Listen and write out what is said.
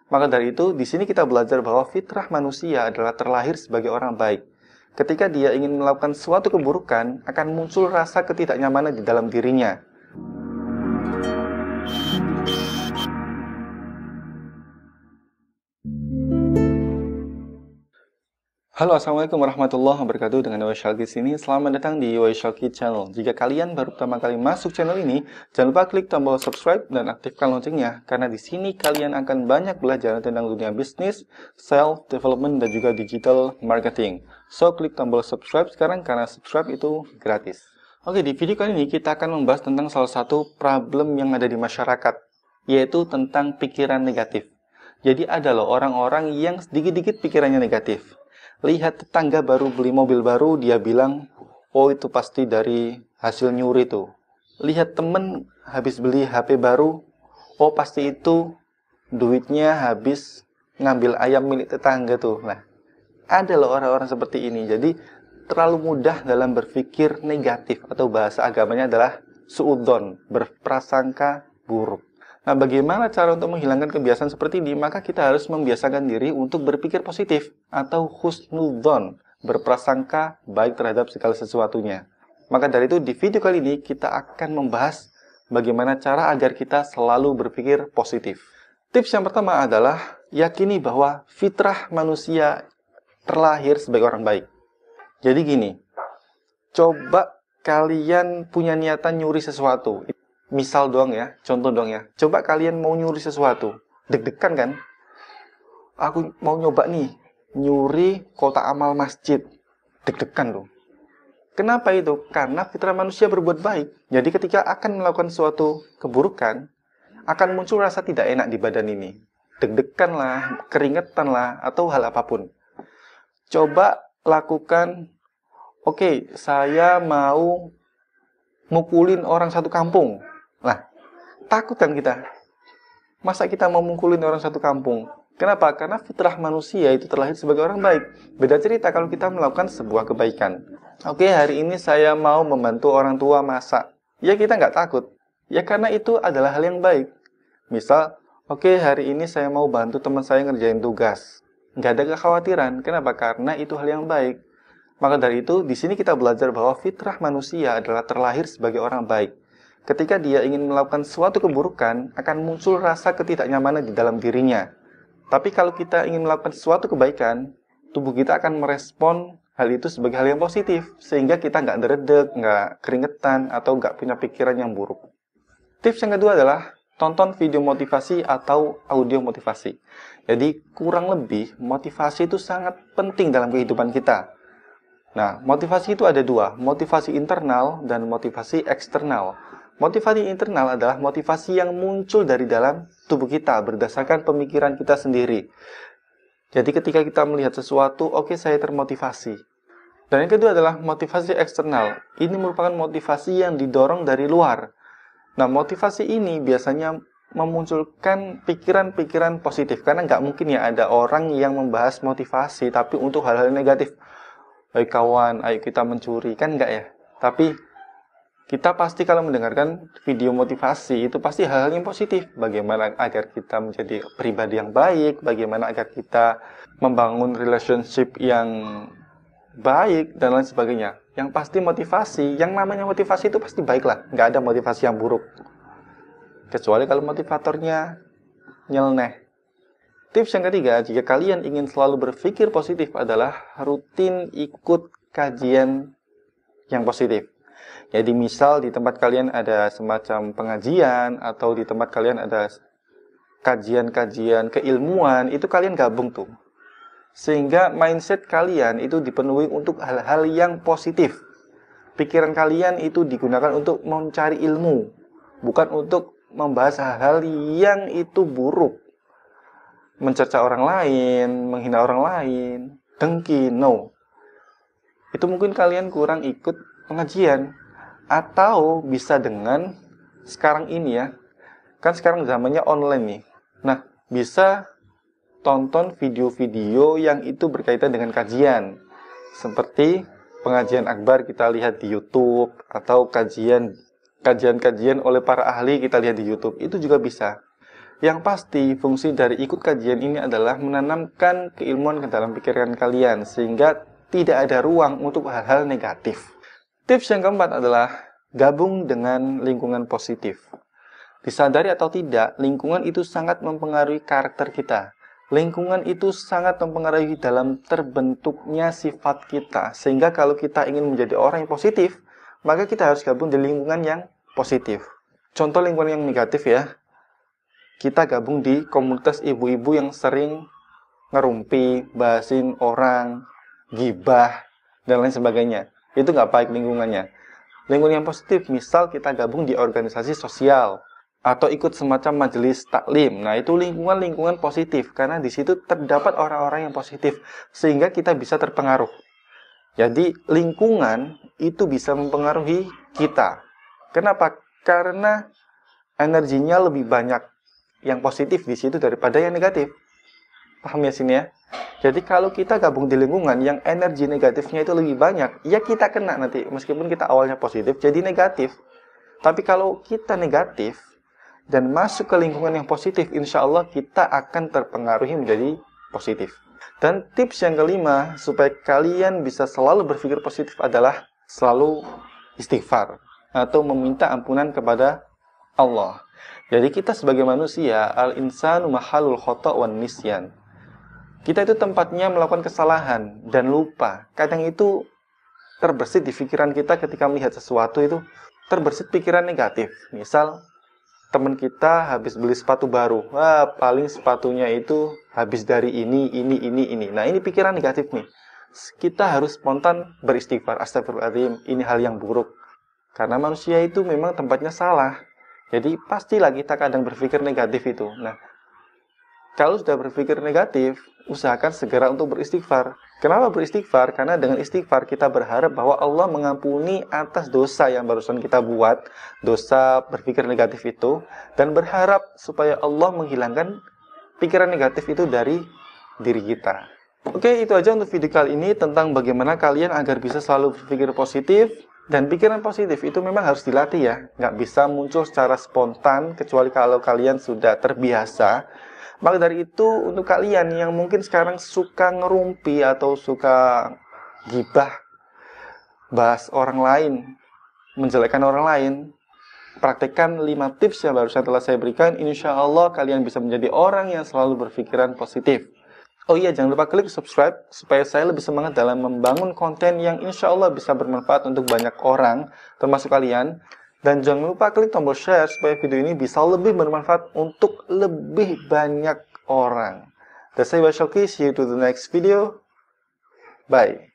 Maka dari itu, di sini kita belajar bahwa fitrah manusia adalah terlahir sebagai orang baik. Ketika dia ingin melakukan suatu keburukan, akan muncul rasa ketidaknyamanan di dalam dirinya. Halo, assalamualaikum warahmatullahi wabarakatuh. Dengan Waishalki sini, selamat datang di Waishalki Channel. Jika kalian baru pertama kali masuk channel ini, jangan lupa klik tombol subscribe dan aktifkan loncengnya, karena di sini kalian akan banyak belajar tentang dunia bisnis, self development, dan juga digital marketing. So, klik tombol subscribe sekarang karena subscribe itu gratis. Oke, di video kali ini kita akan membahas tentang salah satu problem yang ada di masyarakat, yaitu tentang pikiran negatif. Jadi ada loh orang-orang yang sedikit-dikit pikirannya negatif. Lihat tetangga baru beli mobil baru, dia bilang, oh itu pasti dari hasil nyuri tuh. Lihat temen habis beli HP baru, oh pasti itu duitnya habis ngambil ayam milik tetangga tuh. Nah, ada loh orang-orang seperti ini. Jadi terlalu mudah dalam berpikir negatif, atau bahasa agamanya adalah suudzon, berprasangka buruk. Nah, bagaimana cara untuk menghilangkan kebiasaan seperti ini? Maka kita harus membiasakan diri untuk berpikir positif atau husnudzon, berprasangka baik terhadap segala sesuatunya. Maka dari itu, di video kali ini kita akan membahas bagaimana cara agar kita selalu berpikir positif. Tips yang pertama adalah yakini bahwa fitrah manusia terlahir sebagai orang baik. Jadi gini, coba kalian punya niatan nyuri sesuatu. Misal doang ya, contoh doang ya. Coba kalian mau nyuri sesuatu, deg-degan kan? Aku mau nyoba nih, nyuri kotak amal masjid. Deg-degan loh. Kenapa itu? Karena fitrah manusia berbuat baik. Jadi ketika akan melakukan suatu keburukan, akan muncul rasa tidak enak di badan ini. Deg-degan lah, keringetan lah, atau hal apapun. Coba lakukan, oke, saya mau mukulin orang satu kampung. Nah, takut kan kita? Masa kita mau mukulin orang satu kampung? Kenapa? Karena fitrah manusia itu terlahir sebagai orang baik. Beda cerita kalau kita melakukan sebuah kebaikan. Oke, hari ini saya mau membantu orang tua masak. Ya kita nggak takut. Ya karena itu adalah hal yang baik. Misal, oke hari ini saya mau bantu teman saya ngerjain tugas. Nggak ada kekhawatiran. Kenapa? Karena itu hal yang baik. Maka dari itu, di sini kita belajar bahwa fitrah manusia adalah terlahir sebagai orang baik. Ketika dia ingin melakukan suatu keburukan, akan muncul rasa ketidaknyamanan di dalam dirinya. Tapi kalau kita ingin melakukan suatu kebaikan, tubuh kita akan merespon hal itu sebagai hal yang positif, sehingga kita nggak deredek, nggak keringetan, atau nggak punya pikiran yang buruk. Tips yang kedua adalah tonton video motivasi atau audio motivasi. Jadi kurang lebih, motivasi itu sangat penting dalam kehidupan kita. Nah, motivasi itu ada dua, motivasi internal dan motivasi eksternal. Motivasi internal adalah motivasi yang muncul dari dalam tubuh kita berdasarkan pemikiran kita sendiri. Jadi ketika kita melihat sesuatu, oke, saya termotivasi. Dan yang kedua adalah motivasi eksternal. Ini merupakan motivasi yang didorong dari luar. Nah, motivasi ini biasanya memunculkan pikiran-pikiran positif. Karena nggak mungkin ya ada orang yang membahas motivasi tapi untuk hal-hal negatif. Ayo kawan, ayo kita mencuri. Kan enggak ya? Tapi kita pasti kalau mendengarkan video motivasi itu pasti hal-hal yang positif. Bagaimana agar kita menjadi pribadi yang baik, bagaimana agar kita membangun relationship yang baik, dan lain sebagainya. Yang pasti motivasi, yang namanya motivasi itu pasti baik lah. Nggak ada motivasi yang buruk. Kecuali kalau motivatornya nyeleneh. Tips yang ketiga, jika kalian ingin selalu berpikir positif adalah rutin ikut kajian yang positif. Jadi misal di tempat kalian ada semacam pengajian, atau di tempat kalian ada kajian-kajian keilmuan, itu kalian gabung tuh. Sehingga mindset kalian itu dipenuhi untuk hal-hal yang positif. Pikiran kalian itu digunakan untuk mencari ilmu, bukan untuk membahas hal-hal yang itu buruk. Mencerca orang lain, menghina orang lain, dengki, no. Itu mungkin kalian kurang ikut pengajian. Atau bisa dengan sekarang ini ya, kan sekarang zamannya online nih. Nah, bisa tonton video-video yang itu berkaitan dengan kajian. Seperti pengajian akbar kita lihat di YouTube, atau kajian-kajian oleh para ahli kita lihat di YouTube. Itu juga bisa. Yang pasti, fungsi dari ikut kajian ini adalah menanamkan keilmuan ke dalam pikiran kalian, sehingga tidak ada ruang untuk hal-hal negatif. Tips yang keempat adalah gabung dengan lingkungan positif. Disadari atau tidak, lingkungan itu sangat mempengaruhi karakter kita. Lingkungan itu sangat mempengaruhi dalam terbentuknya sifat kita. Sehingga kalau kita ingin menjadi orang yang positif, maka kita harus gabung di lingkungan yang positif. Contoh lingkungan yang negatif ya, kita gabung di komunitas ibu-ibu yang sering ngerumpi, bahasin orang, gibah, dan lain sebagainya. Itu nggak baik lingkungannya. Lingkungan yang positif, misal kita gabung di organisasi sosial, atau ikut semacam majelis taklim. Nah, itu lingkungan-lingkungan positif, karena di situ terdapat orang-orang yang positif, sehingga kita bisa terpengaruh. Jadi, lingkungan itu bisa mempengaruhi kita. Kenapa? Karena energinya lebih banyak yang positif di situ daripada yang negatif. Paham ya sini ya? Jadi kalau kita gabung di lingkungan yang energi negatifnya itu lebih banyak, ya kita kena nanti. Meskipun kita awalnya positif, jadi negatif. Tapi kalau kita negatif dan masuk ke lingkungan yang positif, insya Allah kita akan terpengaruhi menjadi positif. Dan tips yang kelima, supaya kalian bisa selalu berpikir positif adalah selalu istighfar atau meminta ampunan kepada Allah. Jadi kita sebagai manusia, al-insanu mahalul khata' wan nisyan. Kita itu tempatnya melakukan kesalahan dan lupa. Kadang itu terbersit di pikiran kita ketika melihat sesuatu itu, terbersit pikiran negatif. Misal, teman kita habis beli sepatu baru. Wah, paling sepatunya itu habis dari ini. Nah, ini pikiran negatif nih. Kita harus spontan beristighfar. Astagfirullahaladzim, ini hal yang buruk. Karena manusia itu memang tempatnya salah. Jadi pastilah kita kadang berpikir negatif itu. Nah, kalau sudah berpikir negatif, usahakan segera untuk beristighfar. Kenapa beristighfar? Karena dengan istighfar kita berharap bahwa Allah mengampuni atas dosa yang barusan kita buat, dosa berpikir negatif itu, dan berharap supaya Allah menghilangkan pikiran negatif itu dari diri kita. Oke, itu aja untuk video kali ini tentang bagaimana kalian agar bisa selalu berpikir positif. Dan pikiran positif itu memang harus dilatih ya. Nggak bisa muncul secara spontan, kecuali kalau kalian sudah terbiasa. Maka dari itu, untuk kalian yang mungkin sekarang suka ngerumpi atau suka gibah, bahas orang lain, menjelekkan orang lain, praktekkan 5 tips yang barusan telah saya berikan. Insya Allah kalian bisa menjadi orang yang selalu berpikiran positif. Oh iya, jangan lupa klik subscribe supaya saya lebih semangat dalam membangun konten yang insya Allah bisa bermanfaat untuk banyak orang, termasuk kalian. Dan jangan lupa klik tombol share supaya video ini bisa lebih bermanfaat untuk lebih banyak orang. Dan saya Syalki, see you to the next video. Bye.